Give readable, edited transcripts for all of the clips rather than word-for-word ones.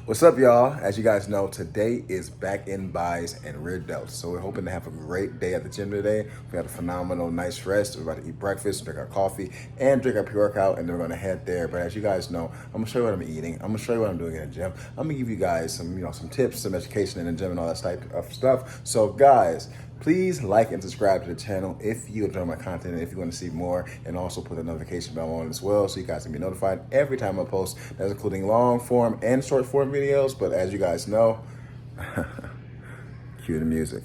What's up, y'all? As you guys know, today is back in buys and rear delts. So we're hoping to have a great day at the gym today. We had a phenomenal, nice rest. We're about to eat breakfast, drink our coffee, and drink our pre-workout, and then we're gonna head there. But as you guys know, I'm gonna show you what I'm eating. I'm gonna show you what I'm doing in the gym. I'm gonna give you guys some tips, some education in the gym, and all that type of stuff. So, guys, please like and subscribe to the channel if you enjoy my content and if you want to see more, and also put the notification bell on as well so you guys can be notified every time I post. That's including long form and short form videos. But as you guys know, cue the music.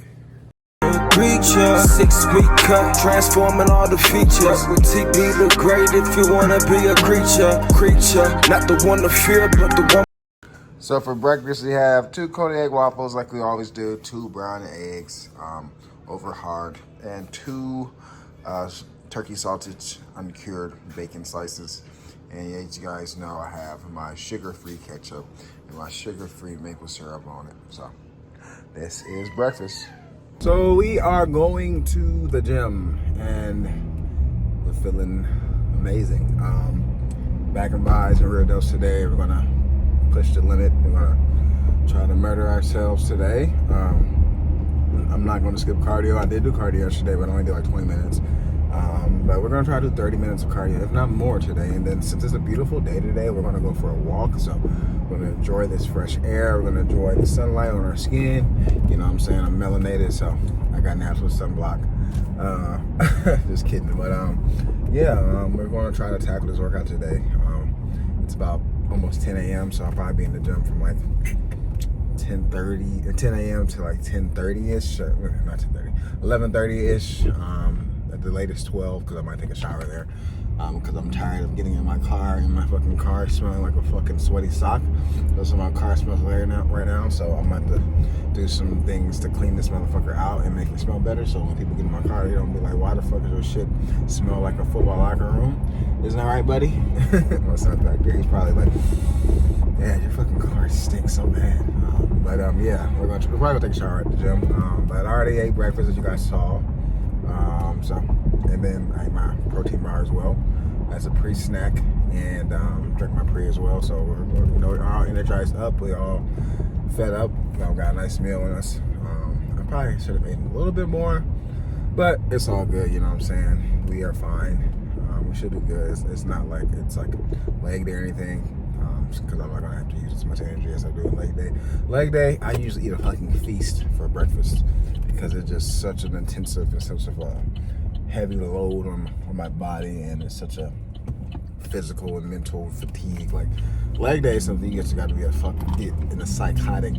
Preacher, 6-week cut, transforming all the features. With TB look great if you wanna be a creature, not the one to fear, but the one. So for breakfast, we have 2 Coney egg waffles like we always do, 2 brown eggs over hard, and 2 turkey sausage uncured bacon slices. And as you guys know, I have my sugar-free ketchup and my sugar-free maple syrup on it. So this is breakfast. So we are going to the gym and we're feeling amazing. Back in buys and rear dose today. We're gonna push the limit. We're gonna try to murder ourselves today. I'm not gonna skip cardio. I did do cardio yesterday, but I only did like 20 minutes. But we're gonna try to do 30 minutes of cardio, if not more today. And then since it's a beautiful day today, we're gonna go for a walk. So we're gonna enjoy this fresh air. We're gonna enjoy the sunlight on our skin. You know what I'm saying? I'm melanated, so I got natural sunblock. Just kidding. But we're gonna try to tackle this workout today. It's about almost 10 a.m. So I'll probably be in the gym from like 10 a.m. to like 10:30ish, not 10:30, 11:30ish, at the latest 12, because I might take a shower there, because I'm tired of getting in my car, and my fucking car smelling like a fucking sweaty sock. That's what my car smells right now, so I'm about to do some things to clean this motherfucker out and make it smell better, so when people get in my car, they don't be like, why the fuck does your shit smell like a football locker room? Isn't that right, buddy? My son's back there, he's probably like, yeah, your fucking car stinks so bad. We're probably gonna take a shower at the gym. But I already ate breakfast, as you guys saw. And then I ate my protein bar as well as a pre-snack, and drank my pre as well. So we're all energized up. We all fed up. Got a nice meal in us. I probably should have eaten a little bit more, but it's all good. You know what I'm saying? We are fine. We should be good. It's not like it's like leg day or anything. Because I'm not gonna have to use as much energy as I do in leg day. Leg day, I usually eat a fucking feast for breakfast because it's just such an intensive and such a heavy load on my body, and it's such a physical and mental fatigue. Like leg day is something you just got to be get in a psychotic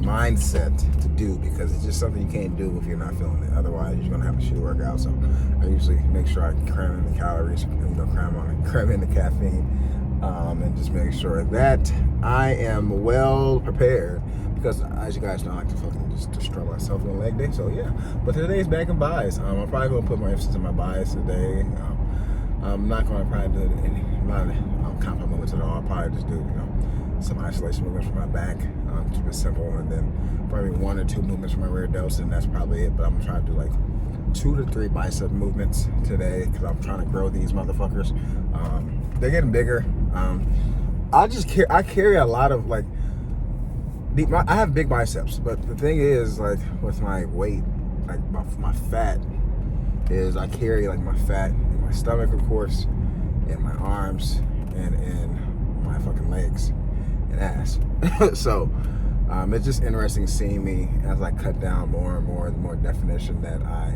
mindset to do, because it's just something you can't do if you're not feeling it. Otherwise, you're gonna have a shitty workout. So I usually make sure I cram in the calories, cram in the caffeine. And just make sure that I am well prepared, because as you guys know, I like to fucking just destroy myself on leg day. So yeah, but today's back in buys. I'm probably gonna put more emphasis in my buys today. I'm not gonna probably do compound movements at all. I'll probably just do some isolation movements for my back, keep it simple, and then probably 1 or 2 movements for my rear delts, and that's probably it. But I'm gonna try to do like 2 to 3 bicep movements today, because I'm trying to grow these motherfuckers. They're getting bigger. I carry a lot of like I have big biceps, but the thing is, like with my weight, like my fat is, I carry like my fat in my stomach, of course, in my arms, and in my fucking legs and ass. So it's just interesting seeing me as I cut down more and more, the more definition that I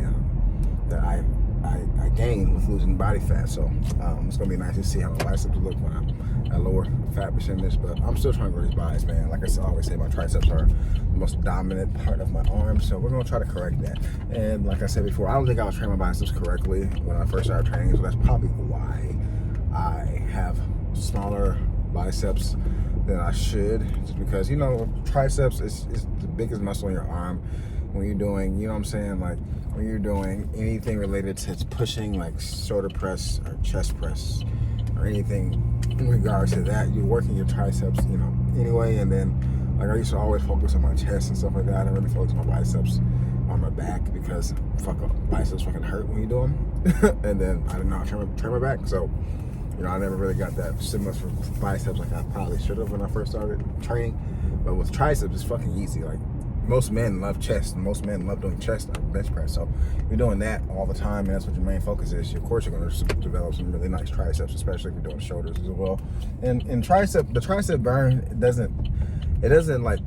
gain with losing body fat. So it's gonna be nice to see how my biceps look when I'm at lower fat percentage. But I'm still trying to grow these biceps, man. Like I always say, my triceps are the most dominant part of my arms, so we're gonna try to correct that. And like I said before, I don't think I was training my biceps correctly when I first started training, so that's probably why I have smaller biceps than I should. Just because, triceps is the biggest muscle in your arm. When you're doing, you know what I'm saying, like when you're doing anything related to pushing, like shoulder press or chest press or anything in regards to that, you're working your triceps, anyway. And then, like, I used to always focus on my chest and stuff like that. I didn't really focus on my biceps on my back, because biceps fucking hurt when you do them. And then I didn't know how to train my back, so You know, I never really got that similar for biceps like I probably should have when I first started training. But with triceps, it's fucking easy. Like, most men love chest, and most men love doing chest or bench press. So you're doing that all the time, and that's what your main focus is. Of course, you're going to develop some really nice triceps, especially if you're doing shoulders as well. And the tricep burn, it doesn't like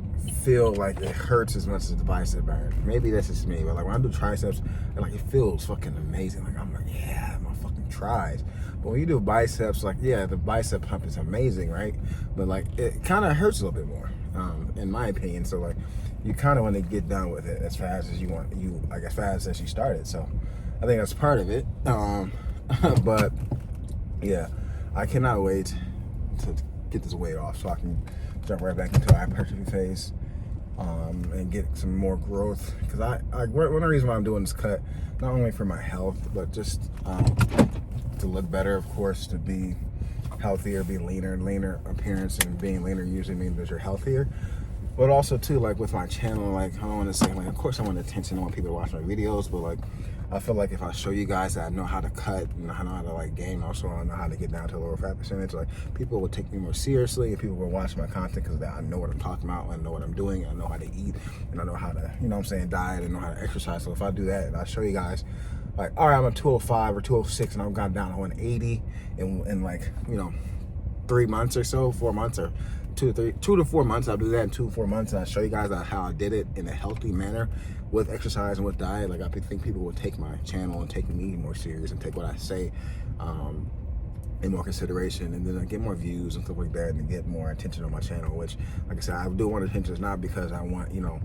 feel like it hurts as much as the bicep burn. Maybe that's just me, but like when I do triceps, like it feels fucking amazing. Like I'm like, yeah, my fucking tries. But when you do biceps, like yeah, the bicep pump is amazing, right? But like it kind of hurts a little bit more, in my opinion. So like you kind of want to get done with it as fast as you want, like as fast as you started. So I think that's part of it. But yeah, I cannot wait to get this weight off so I can jump right back into hypertrophy phase, and get some more growth. Because one of the reasons why I'm doing this cut, not only for my health, but just to look better, of course, to be healthier, be leaner appearance, and being leaner usually means that you're healthier. But also too, like with my channel, like I don't want to say, like of course I want attention, I want people to watch my videos, but like I feel like if I show you guys that I know how to cut and I know how to like gain, also I know how to get down to a lower fat percentage, like people will take me more seriously, and people will watch my content because I know what I'm talking about, I know what I'm doing, I know how to eat, and I know how to, you know what I'm saying, diet, and know how to exercise. So if I do that and I show you guys, like, all right, I'm at 205 or 206 and I've gone down to 180 in like, you know, 3 months or so, 4 months, or 2 to 4 months. I'll do that in 2 to 4 months, and I'll show you guys how I did it in a healthy manner with exercise and with diet. Like I think people will take my channel and take me more serious and take what I say in more consideration, and then I get more views and stuff like that, and get more attention on my channel. Which, like I said, I do want attention. It's not because I want, you know,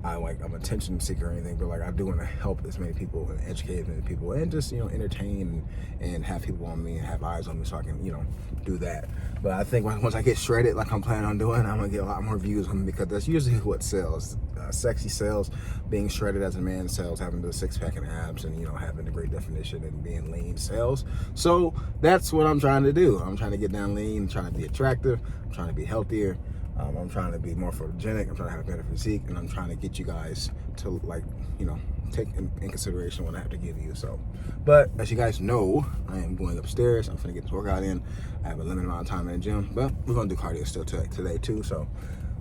I'm attention seeker or anything, but like I do want to help as many people and educate as many people, and just, you know, entertain and have people on me and have eyes on me, so I can, you know, do that. But I think once I get shredded like I'm planning on doing, I'm gonna get a lot more views on me, because that's usually what sells. Sexy sells, being shredded as a man sells, having the six-pack and abs, and, you know, having the great definition and being lean sells. So that's what I'm trying to do. I'm trying to get down lean, trying to be attractive, I'm trying to be healthier. I'm trying to be more photogenic, I'm trying to have a better physique, and I'm trying to get you guys to, like, you know, take in consideration what I have to give you. So, but as you guys know, I am going upstairs. I'm gonna get this workout in. I have a limited amount of time in the gym, but we're gonna do cardio still today too, so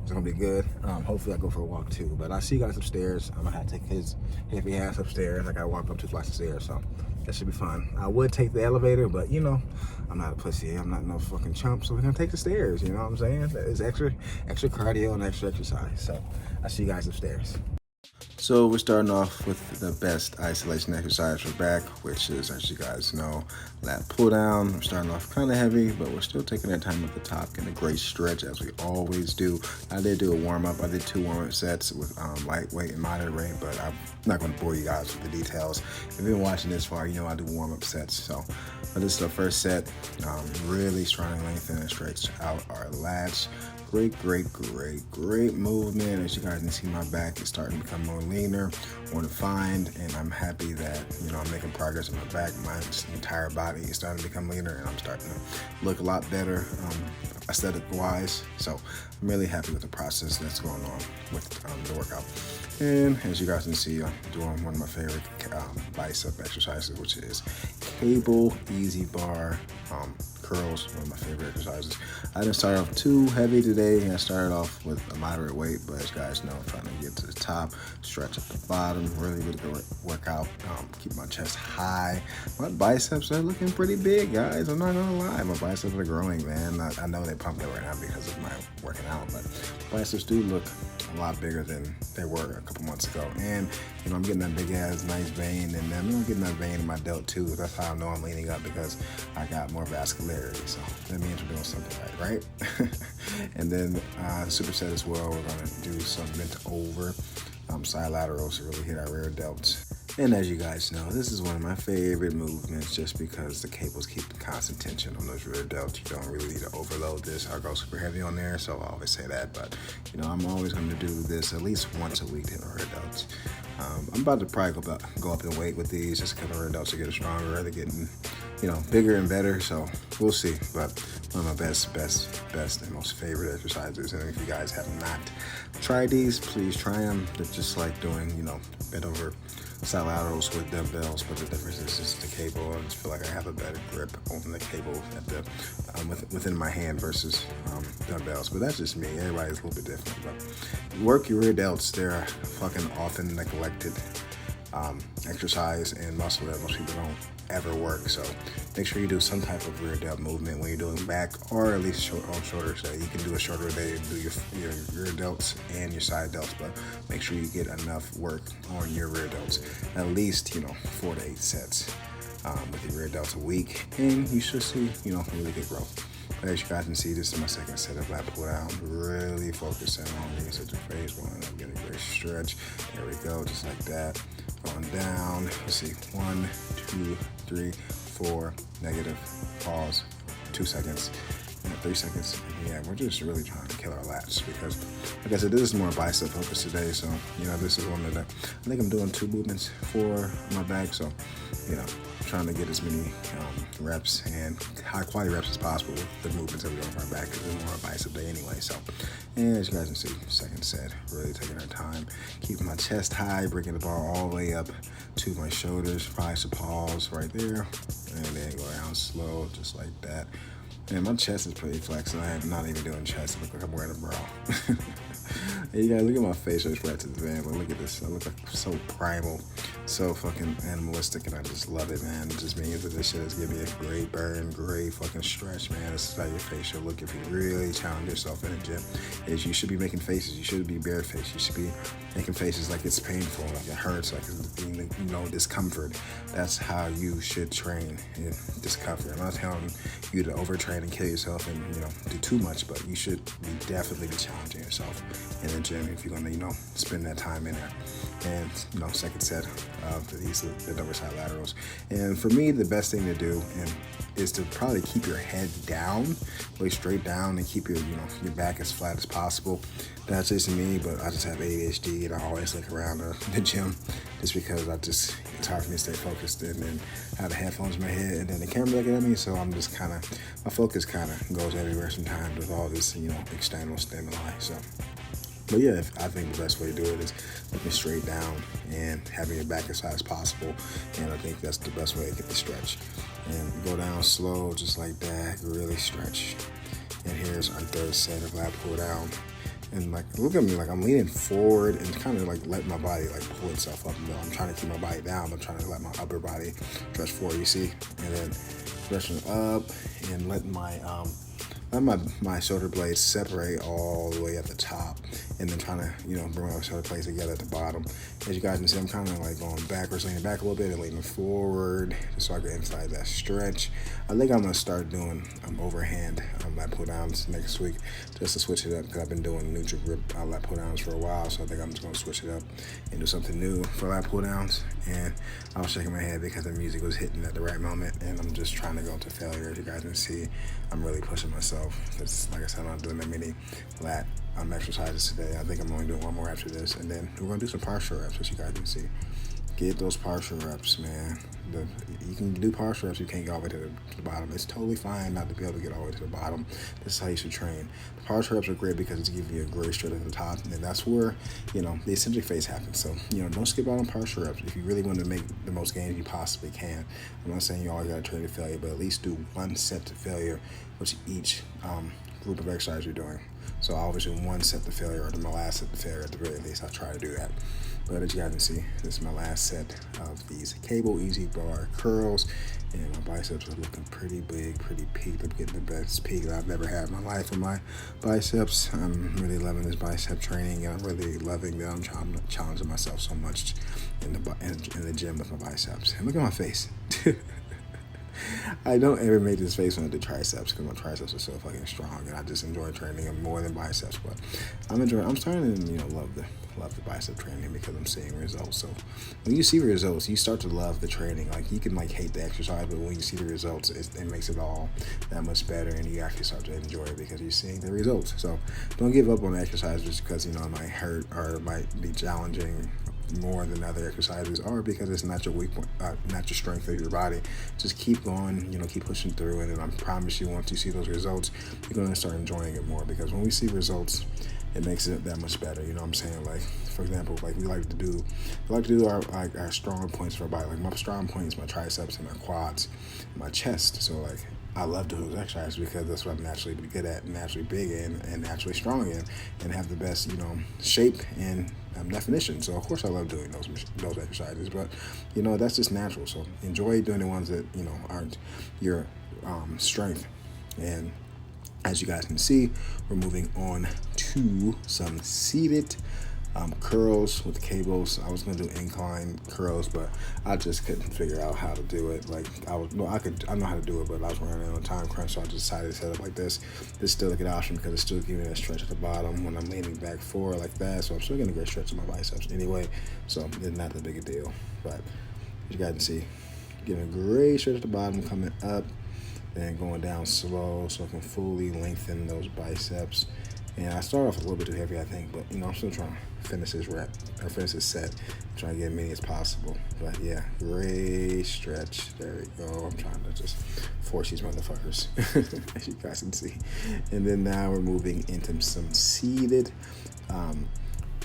it's gonna be good. Hopefully I go for a walk too. But I see you guys upstairs. I'm gonna have to take his heavy ass upstairs. I gotta walk up 2 flights of stairs, so that should be fun. I would take the elevator, but you know, I'm not a pussy. I'm not no fucking chump, so we're gonna take the stairs. You know what I'm saying? It's extra cardio and extra exercise. So I see you guys upstairs. So we're starting off with the best isolation exercise for back, which is, as you guys know, lat pull down. I'm starting off kind of heavy, but we're still taking our time at the top, getting a great stretch as we always do. I did do a warm-up. I did 2 warm-up sets with lightweight and moderate, but I'm not going to bore you guys with the details. If you've been watching this far, you know I do warm-up sets. So this is the first set. Really trying to lengthen and stretch out our lats. Great movement. As you guys can see, my back is starting to become more leaner, more defined, and I'm happy that, you know, I'm making progress in my back. My entire body is starting to become leaner, and I'm starting to look a lot better aesthetic wise. So I'm really happy with the process that's going on with the workout. And as you guys can see, I'm doing one of my favorite bicep exercises, which is cable easy bar curls, one of my favorite exercises. I didn't start off too heavy today. I started off with a moderate weight, but as you guys know, I'm trying to get to the top, stretch at the bottom, really good workout, keep my chest high. My biceps are looking pretty big, guys. I'm not gonna lie, my biceps are growing, man. I know they pumped it right now because of my working out, but biceps do look a lot bigger than they were a couple months ago. And, you know, I'm getting that big ass nice vein, and I'm getting that vein in my delt too. That's how I know I'm leaning up, because I got more vascularity. So that means we're doing something right? And then superset as well. We're gonna do some bent over side laterals to really hit our rear delts. And as you guys know, this is one of my favorite movements, just because the cables keep the constant tension on those rear delts. You don't really need to overload this or go super heavy on there, so I always say that. But, you know, I'm always going to do this at least once a week to hit my rear delts. I'm about to probably go up in weight with these, just because my rear delts are getting stronger, they're getting, bigger and better. So we'll see. But one of my best and most favorite exercises. And if you guys have not tried these, please try them. They're just like doing, bent over side laterals with dumbbells, but the difference is just the cable. I just feel like I have a better grip on the cable at the within my hand versus dumbbells. But that's just me. Everybody's a little bit different. But work your rear delts. They're a fucking often neglected exercise and muscle that most people don't ever work. So make sure you do some type of rear delt movement when you're doing back, or at least on shoulders. So you can do a shorter day and do your rear delts and your side delts, but make sure you get enough work on your rear delts, at least 4 to 8 sets with your rear delts a week, and you should see really good growth. But as you guys can see, this is my second set of lat pull down. Really focusing on these at the phase one. I'm getting a great stretch. There we go, just like that. Going down. Let's see. 1, 2, 3, 4. Negative. Pause. 2 seconds. 3 seconds. Yeah, we're just really trying to kill our lats because, like I said, this is more bicep focus today. So, this is one of the, I think I'm doing 2 movements for my back. So, trying to get as many reps and high quality reps as possible with the movements that we're doing for our back, because it's more a bicep day anyway. So, and as you guys can see, second set, really taking our time, keeping my chest high, bringing the bar all the way up to my shoulders, bicep pause right there, and then go down slow, just like that. And my chest is pretty flexed, and I am not even doing chest. I look like I'm wearing a bra. Hey, you guys, look at my facial expressions, man. But look at this. I look like so primal, so fucking animalistic, and I just love it, man. It just means that this shit is giving me a great burn, great fucking stretch, man. This is how your face should look if you really challenge yourself in the gym. Is you should be making faces. You should be barefaced. You should be making faces like it's painful, like it hurts, like it's being, discomfort. That's how you should train in discomfort. I'm not telling you to overtrain and kill yourself and do too much, but you should definitely be challenging yourself in the gym if you're gonna spend that time in there. And second set of the double side laterals. And for me, the best thing to do is to probably keep your head down, really straight down, and keep your your back as flat as possible. That's just me, but I just have ADHD, and I always look around the gym just because it's hard for me to stay focused and then have the headphones in my head and then the camera looking at me. So I'm just my focus goes everywhere sometimes with all this external stimuli. So. But yeah, I think the best way to do it is looking straight down and having your back as high as possible. And I think that's the best way to get the stretch. And go down slow, just like that, really stretch. And here's our third set of lat pull down. And look at me, I'm leaning forward and kind of let my body pull itself up. I'm trying to keep my body down. I'm trying to let my upper body stretch forward, you see? And then stretching up and letting my shoulder blades separate all the way at the top, and then trying to, bring my shoulder blades together at the bottom. As you guys can see, I'm kind of going backwards, leaning back a little bit and leaning forward just so I can emphasize that stretch. I think I'm going to start doing overhand lat pull downs next week just to switch it up, because I've been doing neutral grip lat pull downs for a while. So I think I'm just going to switch it up and do something new for lat pull downs. And I was shaking my head because the music was hitting at the right moment, and I'm just trying to go to failure. As you guys can see, I'm really pushing myself because, like I said, I'm not doing that many lat exercises today. I think I'm only doing one more after this, and then we're going to do some partial reps, as you guys can see. Get those partial reps, man. You can do partial reps, you can't get all the way to the bottom. It's totally fine not to be able to get all the way to the bottom. This is how you should train. The partial reps are great because it's giving you a great stretch at the top, and that's where, the eccentric phase happens. So, don't skip out on partial reps if you really want to make the most gains you possibly can. I'm not saying you always got to train to failure, but at least do one set to failure with each group of exercise you're doing. So I always do one set to failure, or my last set to failure at the very least. I try to do that. But as you guys can see, this is my last set of these cable easy bar curls, and my biceps are looking pretty big, pretty peaked. I'm getting the best peak that I've ever had in my life with my biceps. I'm really loving this bicep training, and I'm really loving that I'm challenging myself so much in the gym with my biceps. And look at my face. I don't ever make this face when I do triceps because my triceps are so fucking strong, and I just enjoy training them more than biceps. But I'm starting to love the bicep training because I'm seeing results. So when you see results, you start to love the training. You can hate the exercise, but when you see the results, it makes it all that much better, and you actually start to enjoy it because you're seeing the results. So don't give up on the exercise just because it might hurt or it might be challenging more than other exercises, or because it's not your weak point, not your strength of your body. Just keep going, keep pushing through, and then I promise you, once you see those results, you're going to start enjoying it more, because when we see results, it makes it that much better. You know what I'm saying? Like, for example, like we like to do our stronger points for our body. Like my strong points, my triceps and my quads, my chest. So like I love doing those exercises because that's what I'm naturally good at, naturally big in, and naturally strong in, and have the best shape and definition. So of course I love doing those exercises, but that's just natural. So enjoy doing the ones that aren't your strength. And as you guys can see, we're moving on to some seated curls with cables. I was gonna do incline curls, but I just couldn't figure out how to do it. Like I know how to do it, but I was running on a time crunch, so I just decided to set up like this. This is still a good option because it's still giving me that stretch at the bottom when I'm leaning back forward like that. So I'm still getting a great stretch in my biceps anyway. So it's not that big a deal. But as you guys can see, getting a great stretch at the bottom, coming up, then going down slow so I can fully lengthen those biceps. And I start off a little bit too heavy, I think, but I'm still trying to finish this set, trying to get as many as possible. But yeah, great stretch. There we go. I'm trying to just force these motherfuckers, as you guys can see. And then now we're moving into some seated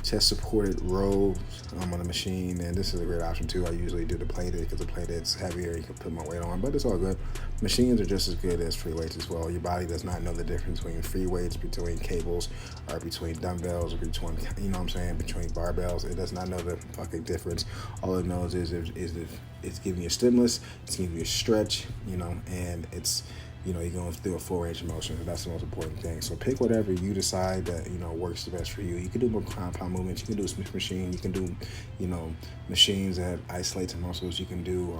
chest supported rows on the machine, and this is a great option too. I usually do the plated because the plated's heavier, you can put my weight on, but it's all good. Machines are just as good as free weights as well. Your body does not know the difference between free weights, between cables, or between dumbbells, or between between barbells. It does not know the fucking difference. All it knows is it's giving you a stimulus, it's giving you a stretch, and it's you're going through a full range of motion. So that's the most important thing. So pick whatever you decide that, works the best for you. You can do more compound movements. You can do a Smith machine. You can do, machines that isolate the muscles. You can do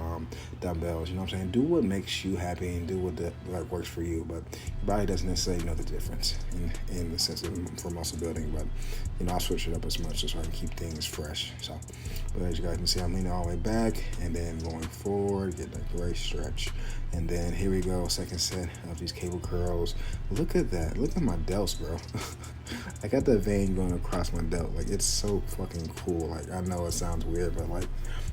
dumbbells. Do what makes you happy and do what works for you. But your body doesn't necessarily know the difference in the sense of for muscle building. But, I'll switch it up as much so I can keep things fresh. So, but as you guys can see, I'm leaning all the way back and then going forward, get that great stretch. And then here we go, second set of these cable curls. Look at that. Look at my delts, bro. I got that vein going across my delt. Like, it's so fucking cool. Like, I know it sounds weird, but like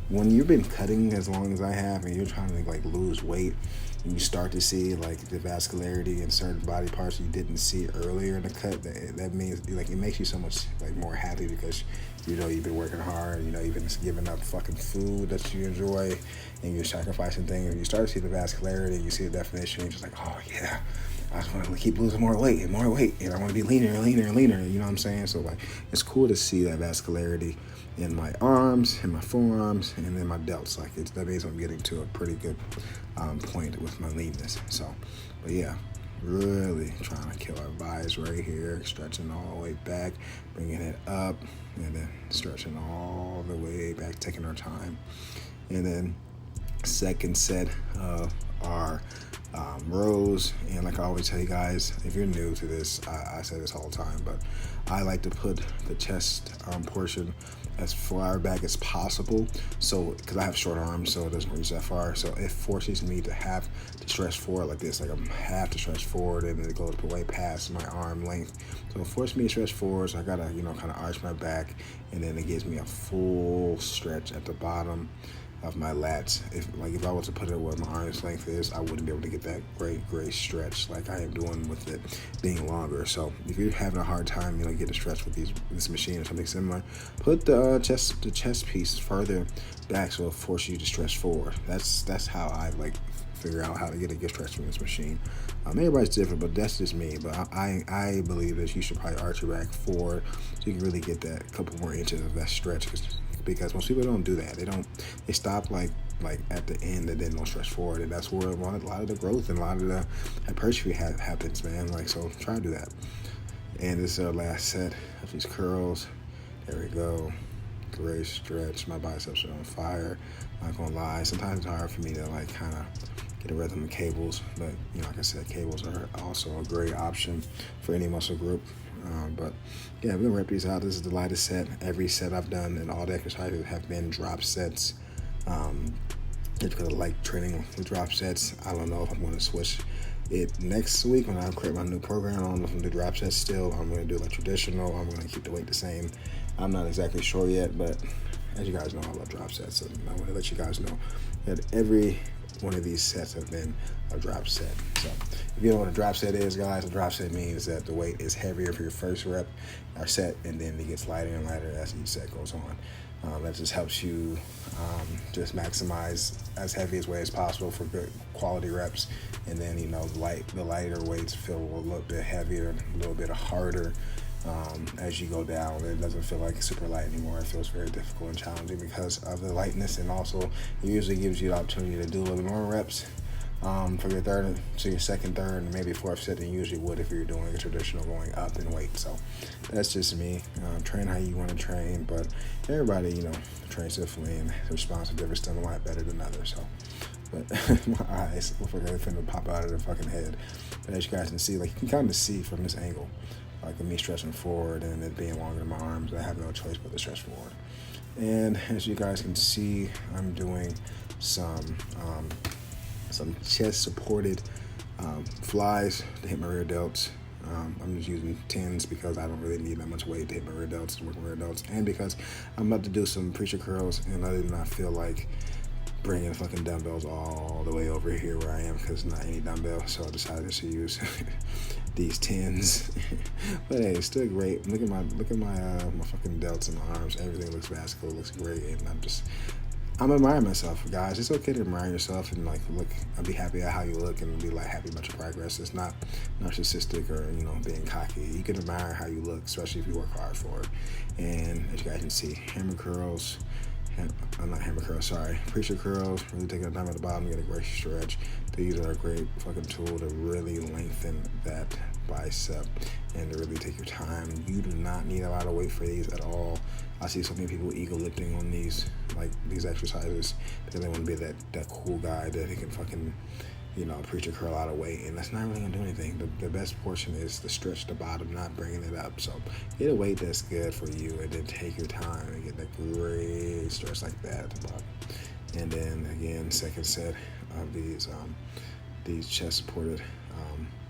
when you've been cutting as long as I have and you're trying to like lose weight, and you start to see like the vascularity in certain body parts you didn't see earlier in the cut, that means like it makes you so much like more happy because you've been working hard, you've been giving up fucking food that you enjoy, and you're sacrificing things, and you start to see the vascularity, you see the definition, you're just like, oh yeah, I just want to keep losing more weight, and I want to be leaner and leaner and leaner, you know what I'm saying? So like, it's cool to see that vascularity in my arms, in my forearms, and in my delts. Like, that means I'm getting to a pretty good point with my leanness. So, but yeah, really trying to kill our biceps right here, stretching all the way back, bringing it up, and then stretching all the way back, taking our time. And then second set of our rows. And like I always tell you guys, if you're new to this, I say this all the time, but I like to put the chest portion as far back as possible, so because I have short arms, so it doesn't reach that far, so it forces me to have to stretch forward like this. Like, I have to stretch forward, and it goes way past my arm length, so it forces me to stretch forward. So I gotta kind of arch my back, and then it gives me a full stretch at the bottom of my lats. If I was to put it where my arm's length is, I wouldn't be able to get that great stretch like I am doing with it being longer. So if you're having a hard time, getting a stretch with this machine or something similar, put the chest piece further back so it forces you to stretch forward. That's how I figure out how to get a good stretch from this machine. Everybody's different, but that's just me. But I believe that you should probably arch your back forward so you can really get that couple more inches of that stretch, because most people don't do that. They stop like at the end and then don't stretch forward, and that's where a lot of the growth and a lot of the hypertrophy happens, man. So try to do that. And this is our last set of these curls. There we go. Great stretch. My biceps are on fire. Not gonna lie, sometimes it's hard for me to kind of get a rhythm of cables, but like I said, cables are also a great option for any muscle group. But yeah, we're gonna rep these out. This is the lightest set. Every set I've done and all the exercises have been drop sets. Just because I like training with drop sets. I don't know if I'm gonna switch it next week when I create my new program. I don't know if I'm gonna do drop sets still. I'm gonna do traditional. I'm gonna keep the weight the same. I'm not exactly sure yet, but as you guys know, I love drop sets, so I want to let you guys know that every one of these sets have been a drop set. So if you don't know what a drop set is, guys, a drop set means that the weight is heavier for your first rep or set, and then it gets lighter and lighter as each set goes on. That just helps you just maximize as heavy as weight as possible for good quality reps, and then the lighter weights feel a little bit heavier, a little bit harder as you go down. It doesn't feel like super light anymore. It feels very difficult and challenging because of the lightness, and also it usually gives you the opportunity to do a little bit more reps for your third, so your second, third, and maybe fourth set than you usually would if you're doing a traditional going up in weight. So that's just me. Train how you want to train, but everybody, trains differently and responds to different stuff a lot better than others. So, but my eyes were finna pop out of the fucking head. But as you guys can see, you can kind of see from this angle, me stretching forward and it being longer than my arms. I have no choice but to stretch forward. And as you guys can see, I'm doing some chest supported flies to hit my rear delts. I'm just using 10s because I don't really need that much weight to hit my rear delts, to work my rear delts, and because I'm about to do some preacher curls, and I did not feel like bringing fucking dumbbells all the way over here where I am because not any dumbbell, so I decided to use these 10s. But hey, it's still great. Look at my fucking delts and my arms. Everything looks vascular, looks great, and I'm admiring myself, guys. It's okay to admire yourself and look. I'll be happy at how you look and be happy about your progress. It's not narcissistic or being cocky. You can admire how you look, especially if you work hard for it. And as you guys can see, preacher curls. Really taking the time at the bottom, get a great stretch. These are a great fucking tool to really lengthen that bicep and to really take your time. You do not need a lot of weight for these at all. I see so many people ego lifting on these exercises because they want to be that cool guy that he can fucking preacher curl out of weight, and that's not really gonna do anything. The best portion is to stretch the bottom, not bringing it up. So get a weight that's good for you, and then take your time and get that great stretch like that at the bottom. And then again, second set of these chest supported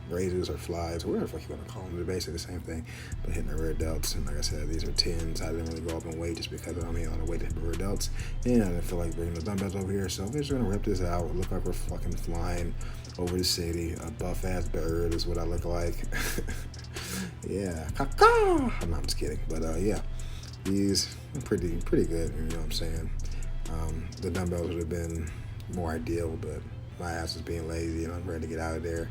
raises or flies, or whatever the fuck you want to call them. They're basically the same thing, but hitting the rear delts. And like I said, these are 10s. I didn't really go up in weight just because I don't need a lot of weight to hit the rear delts, and I didn't feel like bringing the dumbbells over here. So we're just gonna rip this out. Look like we're fucking flying over the city. A buff ass bird is what I look like. Yeah, I'm just kidding, but yeah, these are pretty good. You know what I'm saying? The dumbbells would have been more ideal, but my ass was being lazy and I'm ready to get out of there.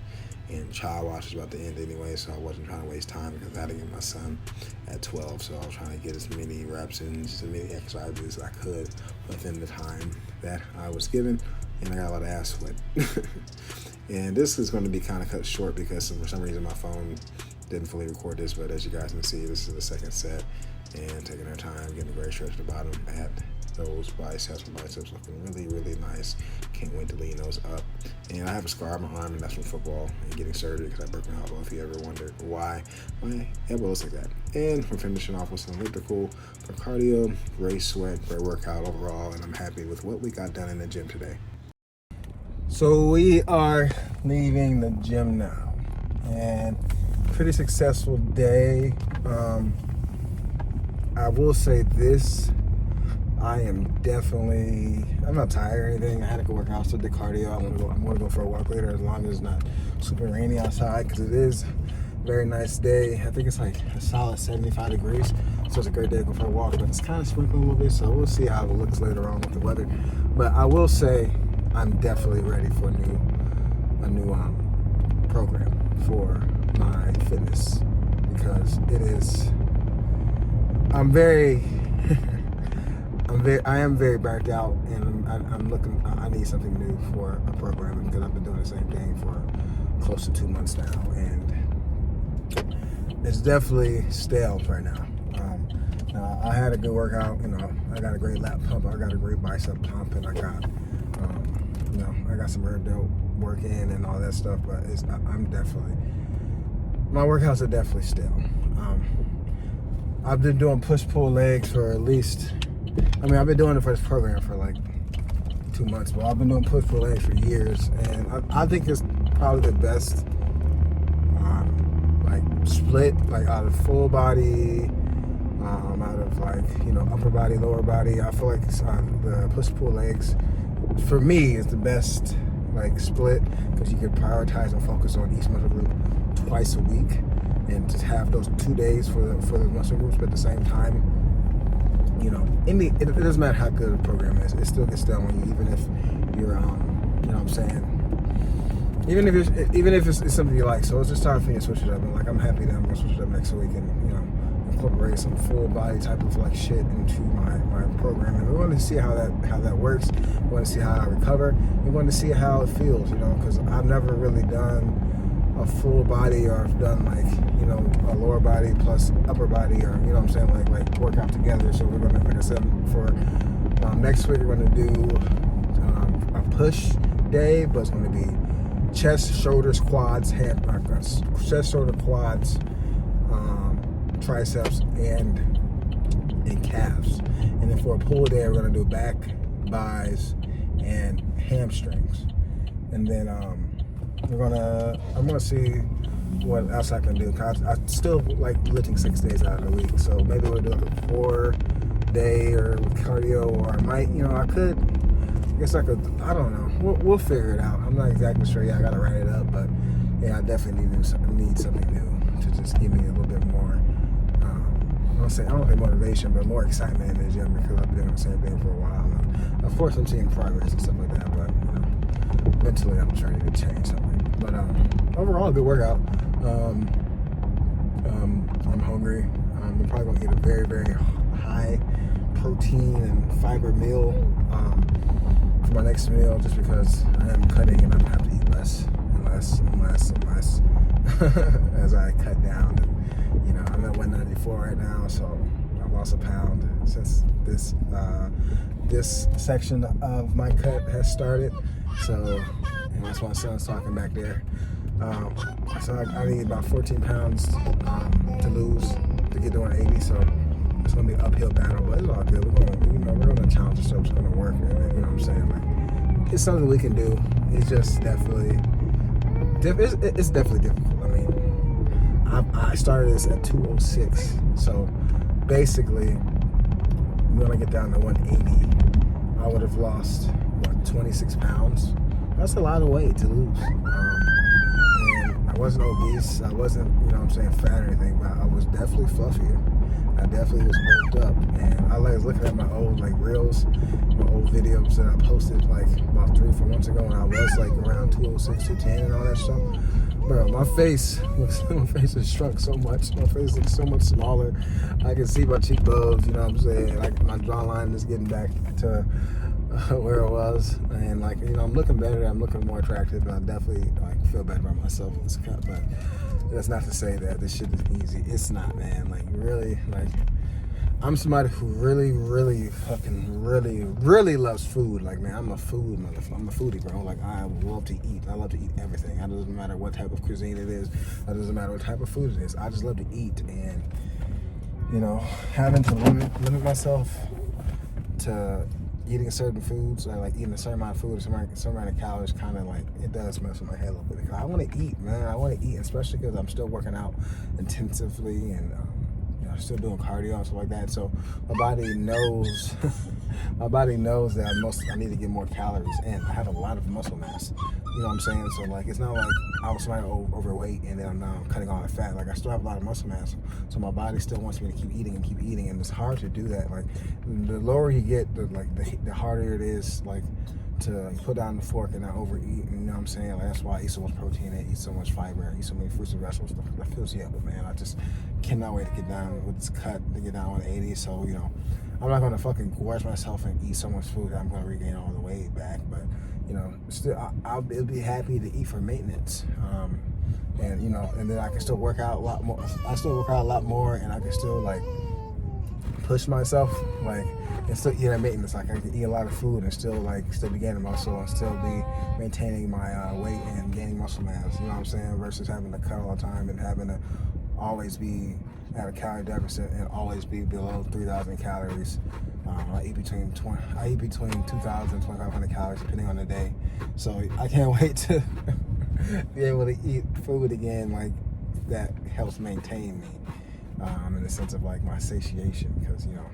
And child watch is about to end anyway, so I wasn't trying to waste time because I had to get my son at 12, so I was trying to get as many reps and as many exercises as I could within the time that I was given, and I got a lot of ass sweat. And this is going to be kind of cut short because for some reason my phone didn't fully record this, but as you guys can see, this is the second set, and taking our time, getting a great stretch at the bottom at those biceps. My biceps looking really nice. Can't wait to lean those up. And I have a scar on my arm, and that's from football and getting surgery because I broke my elbow. If you ever wondered why my elbow looks like that. And we're finishing off with some elliptical for cardio. Great sweat, great workout overall, and I'm happy with what we got done in the gym today. So we are leaving the gym now, and pretty successful day. I will say this. I'm not tired or anything. I had to go work out, so did cardio. I'm gonna go for a walk later as long as it's not super rainy outside because it is a very nice day. I think it's like a solid 75 degrees, so it's a great day to go for a walk, but it's kind of sprinkling a little bit, so we'll see how it looks later on with the weather. But I will say I'm definitely ready for a new program for my fitness because it is, I am very burnt out, and I need something new for a program because I've been doing the same thing for close to 2 months now, and it's definitely stale right now. I had a good workout, I got a great lat pump, I got a great bicep pump, and I got, I got some rear delt work in and all that stuff, but my workouts are definitely stale. I've been doing push-pull legs for at least, I've been doing it for this program for like 2 months, but I've been doing push-pull legs for years, and I think it's probably the best split, out of full body out of like, you know, upper body, lower body. I feel like the push-pull legs, for me, is the best like split, because you can prioritize and focus on each muscle group twice a week, and just have those 2 days for the muscle groups. But at the same time, you know, it doesn't matter how good a program is, it still gets done when you, even if you're, you know what I'm saying, even if it's something you like. So it's just time for me to switch it up, and like I'm happy that I'm gonna switch it up next week, and you know, incorporate some full body type of like shit into my program. And we want to see how that works. We want to see how I recover. We want to see how it feels, you know, because I've never really done a full body, or I've done like, you know, a lower body plus upper body, or you know what I'm saying, like workout together. So we're gonna, like I said, for next week we're gonna do a push day, but it's gonna be chest, shoulders, quads, chest, shoulder, quads, triceps, and calves. And then for a pull day, we're gonna do back, bis, and hamstrings. And then I'm gonna see what else I can do. Cause I still like lifting 6 days out of the week, so maybe we'll do like a 4-day or cardio, or I might, you know, I could. I guess I could. I don't know. We'll figure it out. I'm not exactly sure yet. I gotta write it up, but yeah, I definitely need something new to just give me a little bit more. I don't say motivation, but more excitement in the gym, because I've been doing the same thing for a while. And of course, I'm seeing progress and stuff like that, but you know, mentally, I'm trying to change something. But overall, good workout. I'm hungry. I'm probably gonna eat a very, very high protein and fiber meal for my next meal, just because I am cutting and I'm gonna have to eat less and less and less and less as I cut down. And, you know, I'm at 194 right now, so I've lost a pound since this section of my cut has started. So, and that's my son's talking back there. So I need about 14 pounds to lose to get to 180. So it's gonna be an uphill battle, but it's all good. We're gonna challenge ourselves. It's gonna work, and you know what I'm saying? Like, it's something we can do. It's just definitely, it's definitely difficult. I mean, I started this at 206, so basically, when I get down to 180, I would have lost 26 pounds. That's a lot of weight to lose. And I wasn't obese. I wasn't, you know what I'm saying, fat or anything, but I was definitely fluffier. I definitely was bulked up, and I was looking at my old like reels, my old videos that I posted like about 3 or 4 months ago, and I was like around 206, 210, and all that stuff. Bro, my face has shrunk so much. My face looks so much smaller. I can see my cheekbones. You know what I'm saying? Like my jawline is getting back to where it was, and like, you know, I'm looking better. I'm looking more attractive, and I definitely like feel better about myself in this cut. But that's not to say that this shit is easy. It's not, man. Like really, like I'm somebody who really fucking really loves food. Like, man, I'm a food motherfucker. I'm a foodie, bro. Like, I love to eat. I love to eat everything. It doesn't matter what type of cuisine it is. It doesn't matter what type of food it is. I just love to eat, and you know, having to limit myself to eating certain foods, or like eating a certain amount of food, or certain amount of calories, kind of like, it does mess with my head a little bit. Because I want to eat, man. I want to eat, especially because I'm still working out intensively, and you know, still doing cardio and stuff like that. So my body knows, my body knows that I need to get more calories in. I have a lot of muscle mass. You know what I'm saying? So like, it's not like I was somebody overweight and then I'm cutting all the fat. Like, I still have a lot of muscle mass. So my body still wants me to keep eating, and it's hard to do that. Like, the lower you get, the harder it is, like, to put down the fork and not overeat. And you know what I'm saying? Like, that's why I eat so much protein, I eat so much fiber, I eat so many fruits and vegetables. Stuff that fills you up. But man, I just cannot wait to get down with this cut, to get down 180. So, you know, I'm not gonna fucking gorge myself and eat so much food that I'm gonna regain all the weight back. But you know, still, I'll be happy to eat for maintenance, and you know, and then I can still work out a lot more. I still work out a lot more, and I can still like push myself, like, and still eat at maintenance. Like, I can eat a lot of food and still be gaining muscle, and still be maintaining my weight and gaining muscle mass. You know what I'm saying? Versus having to cut all the time and having to always be at a calorie deficit and always be below 3,000 calories. I eat between 2,000 and 2,500 calories depending on the day. So I can't wait to be able to eat food again, like, that helps maintain me. in the sense of like my satiation, because you know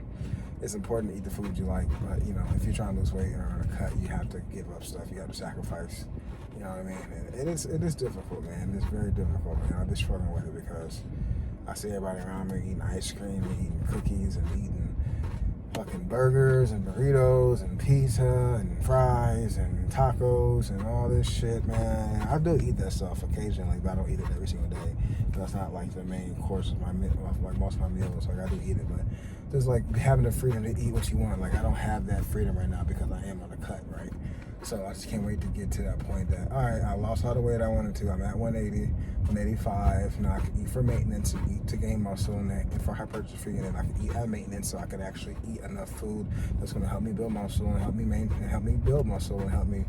it's important to eat the food you like, but you know if you're trying to lose weight or on a cut, you have to give up stuff, you have to sacrifice. You know what I mean? And it is difficult, man. It's very difficult, man. I've been struggling with it because I see everybody around me eating ice cream and eating cookies and eating fucking burgers and burritos and pizza and fries and tacos and all this shit, man. I do eat that stuff occasionally, but I don't eat it every single day. That's not like the main course of like most of my meals. Like I do eat it, but just like having the freedom to eat what you want. Like I don't have that freedom right now because I am on a cut, right? So I just can't wait to get to that point that, all right, I lost all the weight I wanted to. I'm at 180, 185. Now I can eat for maintenance and eat to gain muscle and for hypertrophy. And then I can eat at maintenance so I can actually eat enough food that's going to help me build muscle and help me maintain, and help me build muscle and help me,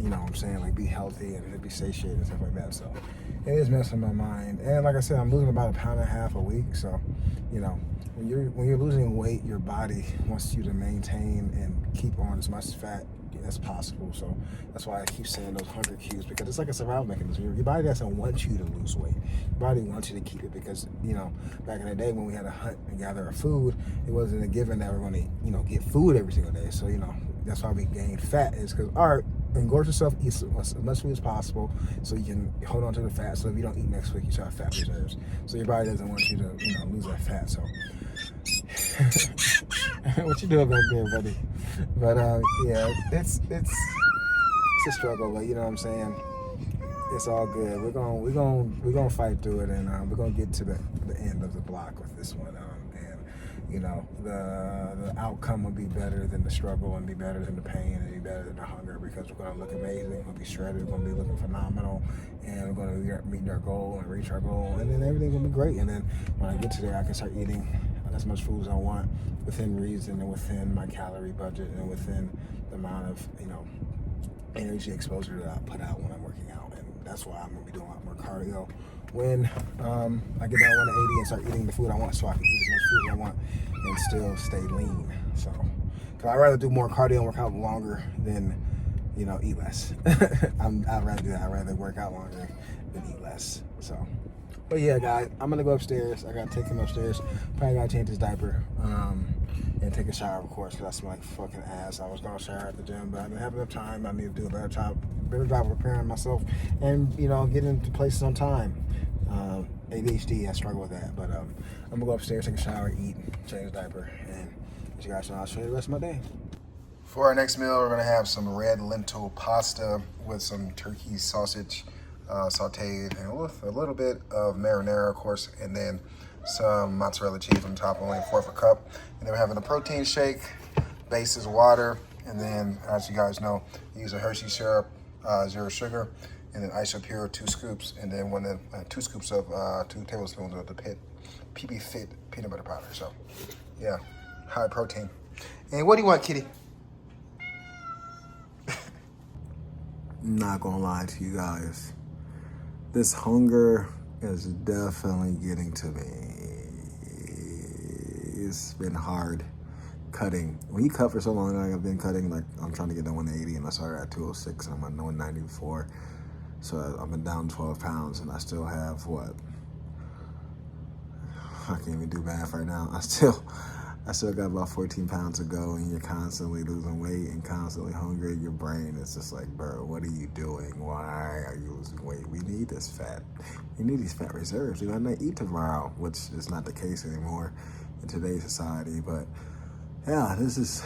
you know what I'm saying, like be healthy and be satiated and stuff like that. So it is messing my mind. And like I said, I'm losing about 1.5 pounds a week. So, you know, when you're losing weight, your body wants you to maintain and keep on as much fat as possible. So that's why I keep saying those hunger cues, because it's like a survival mechanism. Your body doesn't want you to lose weight. Your body wants you to keep it because, you know, back in the day when we had to hunt and gather our food, it wasn't a given that we're going to, you know, get food every single day. So, you know, that's why we gain fat, is because, all right, engorge yourself, eat as much food as possible so you can hold on to the fat. So if you don't eat next week, you should have fat reserves. So your body doesn't want you to, you know, lose that fat. So what you doing back there, buddy? But yeah, it's a struggle, but you know what I'm saying. It's all good. We're gonna fight through it, and we're gonna get to the end of the block with this one. And you know, the outcome will be better than the struggle, and be better than the pain, and be better than the hunger, because we're gonna look amazing. We're gonna be shredded. We're gonna be looking phenomenal, and we're gonna meet our goal and reach our goal, and then everything's gonna be great. And then when I get to there, I can start eating as much food as I want within reason and within my calorie budget and within the amount of, you know, energy exposure that I put out when I'm working out. And that's why I'm gonna be doing a lot more cardio when I get down 180 and start eating the food I want, so I can eat as much food as I want and still stay lean. So, cause I'd rather do more cardio and work out longer than, you know, eat less. I'd rather do that. I'd rather work out longer than eat less. So. But yeah, guys, I'm gonna go upstairs. I gotta take him upstairs. Probably gotta change his diaper and take a shower, of course, because I smell like fucking ass. I was gonna shower at the gym, but I didn't have enough time. I need to do a better job of preparing myself and, you know, getting into places on time. ADHD, I struggle with that. But I'm gonna go upstairs, take a shower, eat, change his diaper, and as you guys know, I'll show you the rest of my day. For our next meal, we're gonna have some red lentil pasta with some turkey sausage. Sauteed, and with a little bit of marinara, of course, and then some mozzarella cheese on top, only 1/4 cup. And then we're having a protein shake. Base is water, and then, as you guys know, use a Hershey syrup, 0 sugar, and then Isopure 2 scoops, and then 2 scoops of 2 tablespoons of the PB Fit peanut butter powder. So, yeah, high protein. And what do you want, kitty? I'm not gonna lie to you guys. This hunger is definitely getting to me. It's been hard cutting. When you cut for so long, like I've been cutting, like I'm trying to get to 180, and I started at 206, and I'm at 190 before. So I've been down 12 pounds, and I still have what? I can't even do math right now. I still got about 14 pounds to go, and you're constantly losing weight and constantly hungry. Your brain is just like, bro, what are you doing? Why are you losing weight? We need this fat. We need these fat reserves. You're gonna eat tomorrow, which is not the case anymore in today's society. But yeah, this is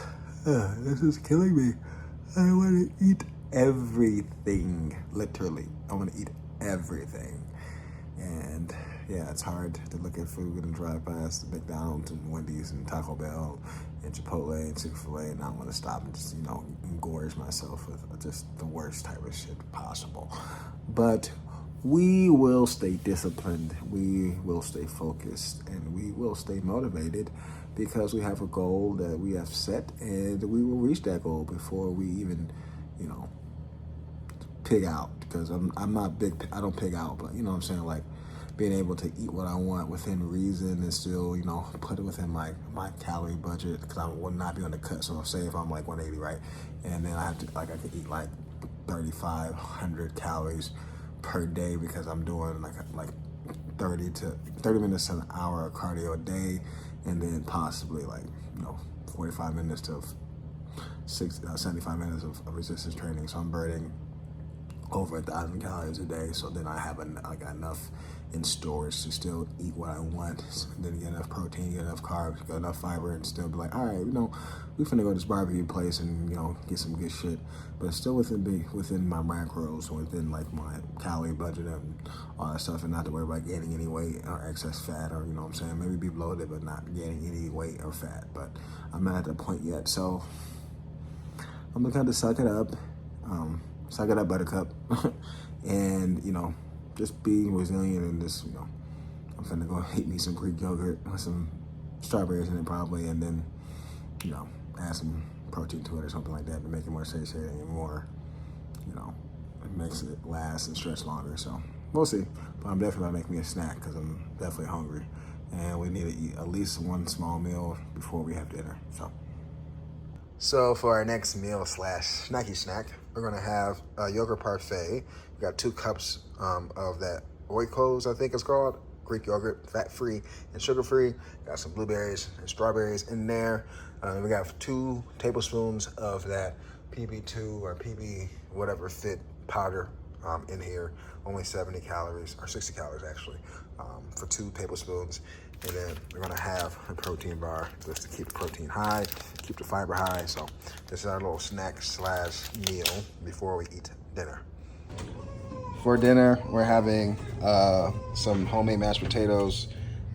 killing me. I want to eat everything, literally. I want to eat everything. And yeah, it's hard to look at food and drive past McDonald's and Wendy's and Taco Bell and Chipotle and Chick-fil-A and not want to stop and just, you know, engorge myself with just the worst type of shit possible. But we will stay disciplined, we will stay focused, and we will stay motivated because we have a goal that we have set, and we will reach that goal before we even, you know, pig out. Because I'm not big, I don't pig out, but you know what I'm saying, like being able to eat what I want within reason and still, you know, put it within my calorie budget, because I will not be on the cut. So say if I'm like 180, right, and then I have to, like, I could eat like 3,500 calories per day because I'm doing like 30 minutes to an hour of cardio a day, and then possibly like 45 minutes to 75 minutes of resistance training. So I'm burning over 1,000 calories a day. So then I got enough in storage to still eat what I want. So then get enough protein, get enough carbs, get enough fiber, and still be like, all right, we finna go to this barbecue place and get some good shit. But it's still within my macros, within like my calorie budget and all that stuff, and not to worry about gaining any weight or excess fat, or what I'm saying, maybe be bloated but not gaining any weight or fat. But I'm not at that point yet, so I'm gonna kind of suck it up, buttercup, and just be resilient and just I'm finna go eat me some Greek yogurt with some strawberries in it probably, and then add some protein to it or something like that to make it more satiating and more, it makes it last and stretch longer. So we'll see. But I'm definitely gonna make me a snack because I'm definitely hungry, and we need to eat at least one small meal before we have dinner. So for our next meal / snacky snack, we're gonna have a yogurt parfait. We got 2 cups of that Oikos, I think it's called, Greek yogurt, fat-free and sugar-free. Got some blueberries and strawberries in there. We got 2 tablespoons of that PB2 or PB whatever fit powder in here. Only 70 calories, or 60 calories actually, for 2 tablespoons. And then we're gonna have a protein bar just to keep the protein high, keep the fiber high. So this is our little snack / meal before we eat dinner. For dinner, we're having some homemade mashed potatoes,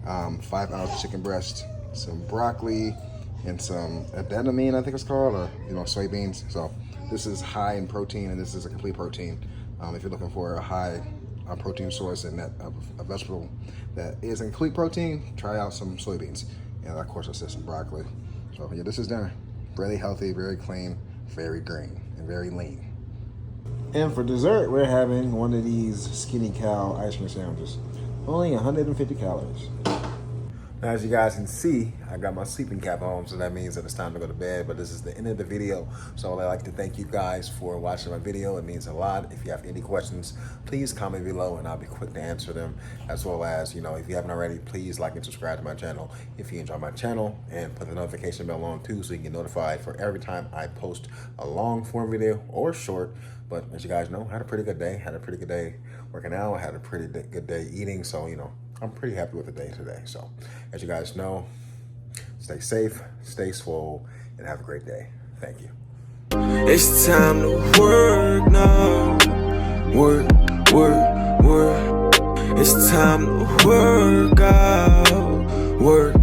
5-ounce chicken breast, some broccoli, and some adenine, I think it's called, or soybeans. So this is high in protein, and this is a complete protein. If you're looking for a high protein source and a vegetable that is in complete protein, try out some soybeans. And of course I said some broccoli. So yeah, this is dinner. Really healthy, very clean, very green, and very lean. And for dessert, we're having one of these Skinny Cow ice cream sandwiches. Only 150 calories. Now, as you guys can see, I got my sleeping cap on, so that means that it's time to go to bed. But this is the end of the video, so I'd like to thank you guys for watching my video. It means a lot. If you have any questions, please comment below, and I'll be quick to answer them. As well as, if you haven't already, please like and subscribe to my channel if you enjoy my channel, and put the notification bell on too, so you get notified for every time I post a long form video or short. But as you guys know, I had a pretty good day. Had a pretty good day working out. I had a pretty good day eating. So, I'm pretty happy with the day today. So, as you guys know, stay safe, stay swole, and have a great day. Thank you. It's time to work now. Work. It's time to work out. Work.